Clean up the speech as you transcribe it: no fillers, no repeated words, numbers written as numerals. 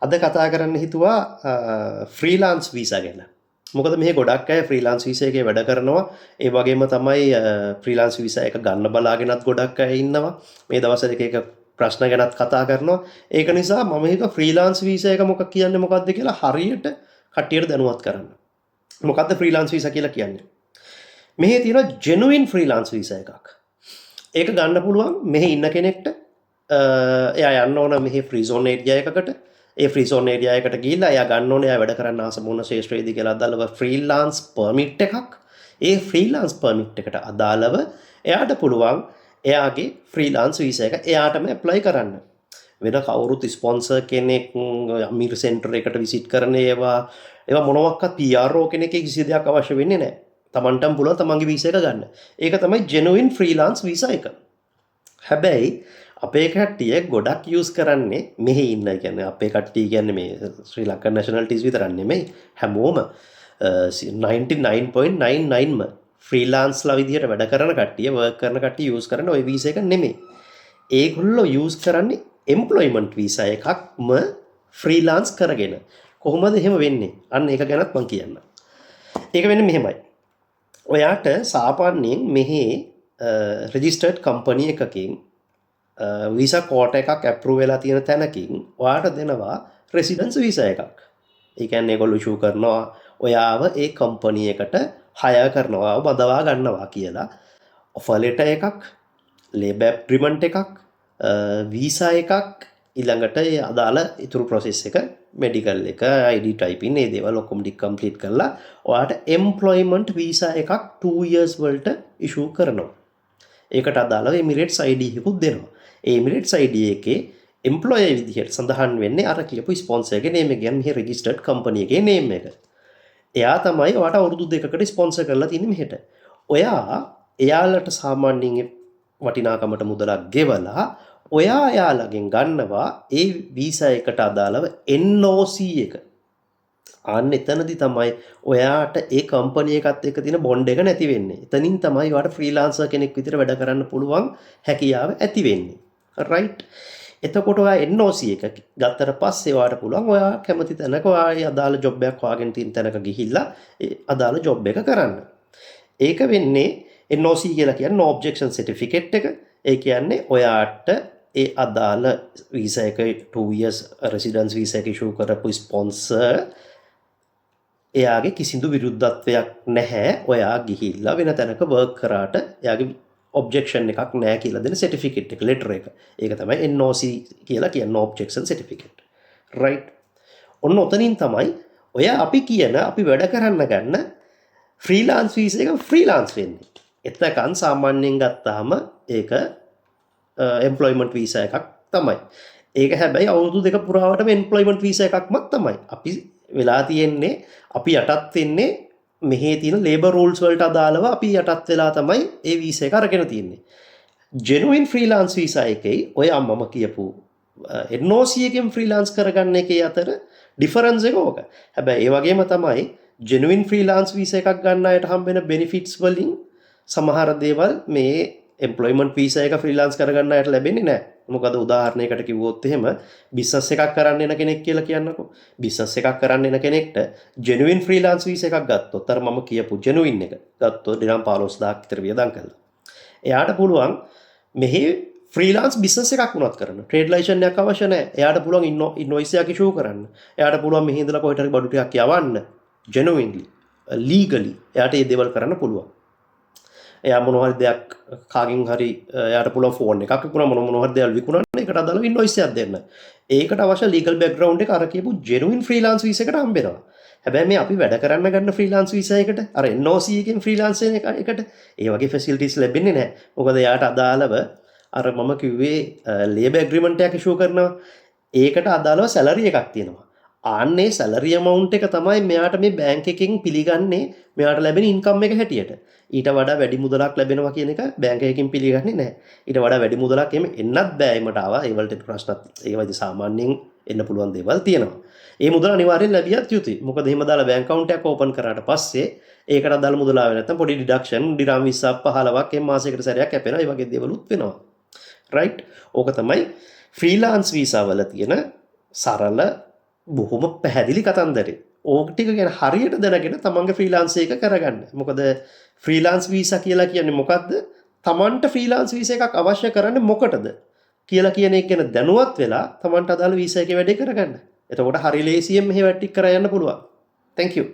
අද කතා කරන්න හිතුවා ෆ්‍රීලාන්ස් වීසා ගැන. මොකද මේ ගොඩක් අය ෆ්‍රීලාන්ස් වීසා එකේ වැඩ කරනවා. ඒ වගේම තමයි ෆ්‍රීලාන්ස් වීසා එක ගන්න බලාගෙනත් ගොඩක් අය ඉන්නවා. මේ දවස්වල එක ප්‍රශ්න ගැනත් කතා කරනවා. ඒක නිසා මම හිතුවා ෆ්‍රීලාන්ස් වීසා එක මොකක් කියන්නේ මොකක්ද කියලා හරියට කට්ටියට දැනුවත් කරන්න. මොකද්ද ෆ්‍රීලාන්ස් වීසා කියලා කියන්නේ? මෙහි තියෙන ජෙනුයින් ෆ්‍රීලාන්ස් වීසා එකක්. ඒක ගන්න පුළුවන් මෙහි ඉන්න කෙනෙක්ට. එයා යන්න ඕන මෙහි ෆ්‍රී සෝන් ඒරියා එකකට. ඒ ෆ්‍රී සෝන් ඒරියා එකට ගිහිල්ලා එයා ගන්න ඕනේ එයා වැඩ කරන්න ආස මොන ශේෂ්ත්‍රයේදී කියලා අදාළව ෆ්‍රීලාන්ස් පර්මිට් එකක්. ඒ ෆ්‍රීලාන්ස් පර්මිට් එකට අදාළව එයාට පුළුවන් එයාගේ ෆ්‍රීලාන්ස් වීසා එක එයාටම ඇප්ලයි කරන්න. වෙන කවුරුත් ස්පොන්සර් කෙනෙක් අමීර් සෙන්ටර් එකට විසිට් කරන ඒවා මොනවාක්වත් PRO කෙනෙක්ගේ කිසි දෙයක් අවශ්‍ය වෙන්නේ නැහැ. තමන්ටම පුළුවන් තමන්ගේ වීසා එක ගන්න. ඒක තමයි ජෙනුයින් ෆ්‍රීලාන්ස් වීසා එක. හැබැයි අපේ කට්ටිය ගොඩක් යූස් කරන්නේ මෙහි ඉන්න කියන්නේ අපේ කට්ටිය කියන්නේ මේ ශ්‍රී ලංකන් නැෂනලිටිස් විතරක් නෙමෙයි හැමෝම 99.99ම ෆ්‍රීලාන්ස්ලා විදිහට වැඩ කරන කට්ටිය වර්ක් කරන කට්ටිය යූස් කරන ওই වීසා එක නෙමෙයි. ඒගොල්ලෝ යූස් කරන්නේ එම්ප්ලොයිමන්ට් වීසා එකක්ම ෆ්‍රීලාන්ස් කරගෙන. කොහොමද එහෙම වෙන්නේ? අන්න ඒක ගැනත් මම කියන්නම්. ඒක වෙන්නේ මෙහෙමයි. ඔයාට සාමාන්‍යයෙන් මෙහි රෙජිස්ටර්ඩ් කම්පැනි එකකින් වීසා කෝටා එකක් ඇප්‍රූව් වෙලා තියෙන තැනකින් ඔයාට දෙනවා රෙසිඩන්ස් වීසා එකක්. ඒ කියන්නේ ඒගොල්ලෝ ඉෂුව කරනවා ඔයාව ඒ කම්පැනි එකට හයර් කරනවා බදවා ගන්නවා කියලා ඔෆර් ලෙටර් එකක්, ලේබර් ඇග්‍රීමන්ට් එකක්, වීසා එකක් ඊළඟට ඒ අදාළ ඉතුරු ප්‍රොසෙස් එක මෙඩිකල් එක ID ටයිපින් මේ දේවල් ඔක්කොම ටික කම්ප්ලීට් කරලා ඔයාට එම්ප්ලොයිමන්ට් වීසා එකක් 2 years වලට ඉෂුව කරනවා. ඒකට අදාළව එමිරේට්ස් ID එකකුත් දෙනවා. ඒ එමිරේට්ස් ID එකේ එම්ප්ලොයර් විදිහට සඳහන් වෙන්නේ අර කියපු ස්පොන්සර්ගේ නේම් එක. කියන්නේ මෙහි රෙජිස්ටර්ඩ් කම්පැනි එකේ නේම් එක. එයා තමයි ඔයාට අවුරුදු 2කට ස්පොන්සර් කරලා තියෙන්නේ මෙහෙට. එයාලට සාමාන්‍යයෙන් වටිනාකමට මුදලක් ගෙවලා එයාලගෙන් ගන්නවා ඒ වීසා එකට අදාළව NOC එක. අන්න එතනදී තමයි ඔයාට ඒ කම්පැනි එකත් එක්ක තියෙන බොන්ඩ් එක නැති වෙන්නේ. එතනින් තමයි ඔයාට ෆ්‍රීලාන්සර් කෙනෙක් විදිහට වැඩ කරන්න පුළුවන් හැකියාව ඇති වෙන්නේ. රයිට්. එතකොට ඔයා NOC එක ගත්තට පස්සේ ඔයාට පුළුවන් ඔයා කැමති තැනක ඔයා අදාළ ජොබ් එකක් හොයාගෙන තියෙන තැනක ගිහිල්ලා ඒ අදාළ ජොබ් එක කරන්න. ඒක වෙන්නේ NOC කියලා කියන්නේ no objection certificate එක. ඒ කියන්නේ ඔයාට ඒ අදාළ වීසා එක 2 years residence වීසා එක ඉෂුව කරපු ස්පොන්සර් එයාගේ කිසිදු විරුද්ධත්වයක් නැහැ. ඔයා ගිහිල්ලා වෙන තැනක වර්ක් කරාට එයාගේ ඔබ්ජෙක්ෂන් එකක් නැහැ කියලා දෙන සර්ටිෆිකේට් එක ලෙටර් එක. ඒක තමයි NOC කියලා කියන්නේ no objection certificate. right. ඔන්න ඔතනින් තමයි ඔය අපි වැඩ කරන්න ගන්න ෆ්‍රීලාන්ස් වීසා එක ෆ්‍රීලාන්ස් වෙන්නේ. එතකන් සාමාන්‍යයෙන් ගත්තාම ඒක එම්ප්ලොයිමන්ට් වීසා එකක් තමයි. ඒක හැබැයි අවුරුදු 2 පුරාවටම එම්ප්ලොයිමන්ට් වීසා එකක්මත් තමයි. අපි වෙලා තියෙන්නේ අපි යටත් වෙන්නේ මෙහි තියෙන ලේබර් රූල්ස් වලට අදාළව අපි යටත් වෙලා තමයි ඒ වීසා එක අරගෙන තියෙන්නේ. ජෙනුයින් ෆ්‍රීලාන්ස් වීසා එකේ ඔය අම්මම කියපු NOC එකෙන් ෆ්‍රීලාන්ස් කරගන්න එකේ අතර ඩිෆරන්ස් එක ඕක. හැබැයි ඒ වගේම තමයි ජෙනුයින් ෆ්‍රීලාන්ස් වීසා එකක් ගන්න අයට හම්බෙන බෙනිෆිට්ස් වලින් සමහර දේවල් මේ එම්ප්ලොයිමන්ට් වීසා එක ෆ්‍රීලාන්ස් කරගන්න අයට ලැබෙන්නේ නැහැ. මොකද උදාහරණයකට කිව්වොත් එහෙම බිස්නස් එකක් කරන්න එන කෙනෙක් කියලා කියන්නකෝ. බිස්නස් එකක් කරන්න එන කෙනෙක්ට ජෙනුයින් ෆ්‍රීලාන්ස් වීසා එකක් ගත්තොත් අර මම කියපු ජෙනුයින් එක ගත්තොත් දිනම් 15000ක් විතර වියදම් කරලා. එයාට පුළුවන් මෙහි ෆ්‍රීලාන්ස් බිස්නස් එකක් වුණත් කරන්න. ට්‍රේඩ් ලයිසන් එකක් අවශ්‍ය නැහැ. එයාට පුළුවන් ඉන්වොයිස් එකක් ඉෂුව කරන්න. එයාට පුළුවන් මෙහි ඉඳලා කොහෙට හරි බඩු ටිකක් යවන්න. ජෙනුයින්ලි ලීගලි එයාට මේ දේවල් කරන්න පුළුවන්. එයා මොන හරි දෙයක් කාගෙන් හරි එයාට පුළුවන් ෆෝන් එකක් විකුණන මොන හරි දේවල් විකුණන්න ඒකට අදාළව ඉන්වොයිස් එකක් දෙන්න. ඒකට අවශ්‍ය ලීගල් බෑග්ග්‍රවුන්ඩ් එක අර කියපු ජෙනුයින් ෆ්‍රීලාන්ස් වීසා එකට හම්බෙනවා. හැබැයි මේ අපි වැඩ කරන්න ගන්න ෆ්‍රීලාන්ස් වීසා එකට අර NOC එකෙන් ෆ්‍රීලාන්ස් එකට ඒ වගේ ෆැසිලිටිස් ලැබෙන්නේ නැහැ. මොකද එයාට අදාළව අර මම කිව්වේ ලේබර් ඇග්‍රීමන්ට් එකක් ඉෂුව කරනවා. ඒකට අදාළව සැලරි එකක් තියෙනවා. ආන්නේ සැලරි amount එක තමයි මෙයාට මේ බැංක් එකෙන් පිළිගන්නේ මෙයාට ලැබෙන ඉන්කම් එක හැටියට. ඊට වඩා වැඩි මුදලක් ලැබෙනවා කියන එක බැංක් එකකින් පිළිගන්නේ නැහැ. ඊට වඩා වැඩි මුදලක් එමෙ එන්නත් බෑ. එමට ආවා ඒ වලට ප්‍රශ්නත් ඒ වගේ සාමාන්‍යයෙන් එන්න පුළුවන් දේවල් තියෙනවා. ඒ මුදල අනිවාර්යෙන් ලැබියත් යුතුයි. මොකද එහෙම දාලා බැංක් account එකක් ඕපන් කරාට පස්සේ ඒකට අදාළ මුදල ආවේ නැත්නම් පොඩි ඩිඩක්ෂන් දිරාම් 20ක් 15ක් එම් මාසයකට සැරයක් කැපෙනවා. ඒ වගේ දේවලුත් වෙනවා. රයිට්. ඕක තමයි ෆ්‍රීලාන්ස් වීසා වල තියෙන සරල බොහොම පැහැදිලි කතන්දරේ. ඕක ටික ගැන හරියට දැනගෙන තමන්ගේ ෆ්‍රීලාන්ස් එක කරගන්න. මොකද ෆ්‍රීලාන්ස් වීසා කියලා කියන්නේ මොකද්ද? තමන්ට ෆ්‍රීලාන්ස් වීසා එකක් අවශ්‍ය කරන්නේ මොකටද කියලා කියන එක ගැන දැනුවත් වෙලා තමන්ට අදාළ වීසා එකේ වැඩේ කරගන්න. එතකොට හරි ලේසියෙන් මෙහෙ වැට්ටික් කරා යන්න පුළුවන්. Thank you.